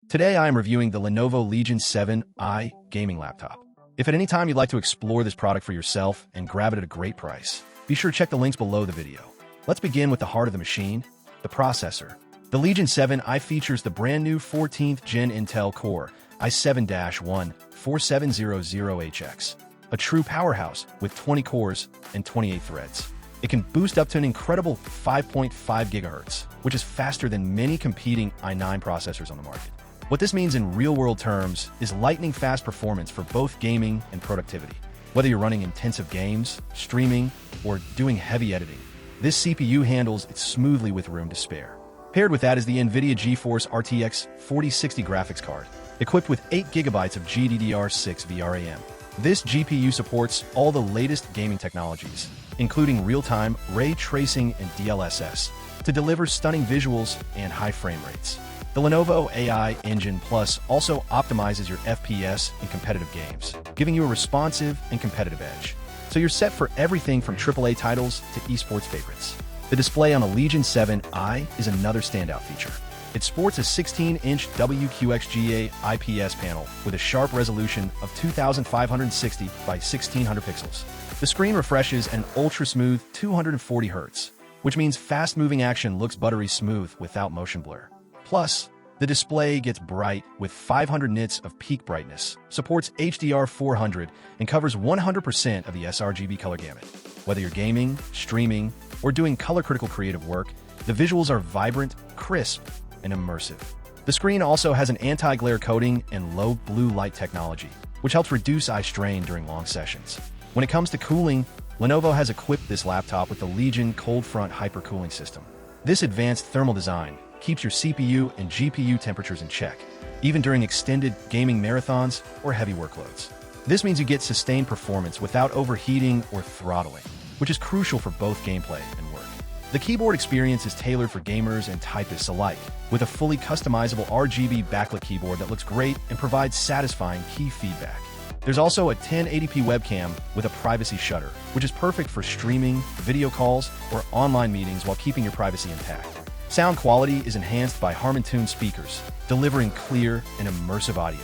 Today I am reviewing the Lenovo Legion 7i gaming laptop. If at any time you'd like to explore this product for yourself and grab it at a great price, be sure to check the links below the video. Let's begin with the heart of the machine, the processor. The Legion 7i features the brand new 14th Gen Intel Core i7-14700HX, a true powerhouse with 20 cores and 28 threads. It can boost up to an incredible 5.5 GHz, which is faster than many competing i9 processors on the market. What this means in real-world terms is lightning-fast performance for both gaming and productivity. Whether you're running intensive games, streaming, or doing heavy editing, this CPU handles it smoothly with room to spare. Paired with that is the NVIDIA GeForce RTX 4060 graphics card, equipped with 8GB of GDDR5 VRAM. This GPU supports all the latest gaming technologies, including real-time ray tracing and DLSS, to deliver stunning visuals and high frame rates. The Lenovo AI Engine Plus also optimizes your FPS in competitive games, giving you a responsive and competitive edge. So you're set for everything from AAA titles to esports favorites. The display on the Legion 7i is another standout feature. It sports a 16-inch WQXGA IPS panel with a sharp resolution of 2560 by 1600 pixels. The screen refreshes an ultra-smooth 240Hz, which means fast-moving action looks buttery smooth without motion blur. Plus, the display gets bright with 500 nits of peak brightness, supports HDR 400, and covers 100% of the sRGB color gamut. Whether you're gaming, streaming, or doing color-critical creative work, the visuals are vibrant, crisp, and immersive. The screen also has an anti-glare coating and low blue light technology, which helps reduce eye strain during long sessions. When it comes to cooling, Lenovo has equipped this laptop with the Legion ColdFront hypercooling system. This advanced thermal design keeps your CPU and GPU temperatures in check, even during extended gaming marathons or heavy workloads. This means you get sustained performance without overheating or throttling, which is crucial for both gameplay and work. The keyboard experience is tailored for gamers and typists alike, with a fully customizable RGB backlit keyboard that looks great and provides satisfying key feedback. There's also a 1080p webcam with a privacy shutter, which is perfect for streaming, video calls, or online meetings while keeping your privacy intact. Sound quality is enhanced by Harman-tuned speakers, delivering clear and immersive audio.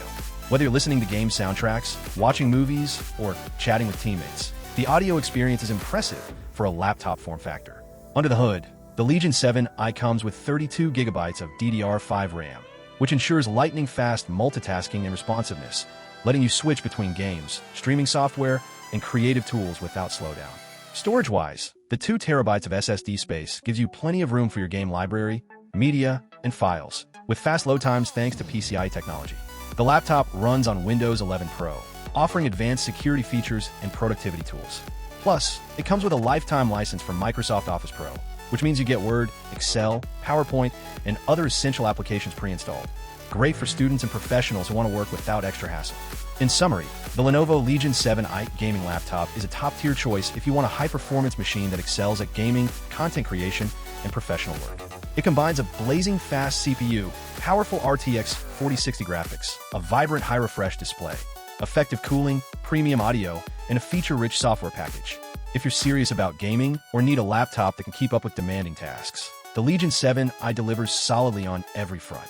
Whether you're listening to game soundtracks, watching movies, or chatting with teammates, the audio experience is impressive for a laptop form factor. Under the hood, the Legion 7i comes with 32GB of DDR5 RAM, which ensures lightning-fast multitasking and responsiveness, letting you switch between games, streaming software, and creative tools without slowdown. Storage-wise, the 2TB of SSD space gives you plenty of room for your game library, media, and files, with fast load times thanks to PCIe technology. The laptop runs on Windows 11 Pro, offering advanced security features and productivity tools. Plus, it comes with a lifetime license from Microsoft Office Pro, which means you get Word, Excel, PowerPoint, and other essential applications pre-installed. Great for students and professionals who want to work without extra hassle. In summary, the Lenovo Legion 7i gaming laptop is a top-tier choice if you want a high-performance machine that excels at gaming, content creation, and professional work. It combines a blazing fast CPU, powerful RTX 4060 graphics, a vibrant high-refresh display, effective cooling, premium audio, and a feature-rich software package. If you're serious about gaming or need a laptop that can keep up with demanding tasks, the Legion 7i delivers solidly on every front.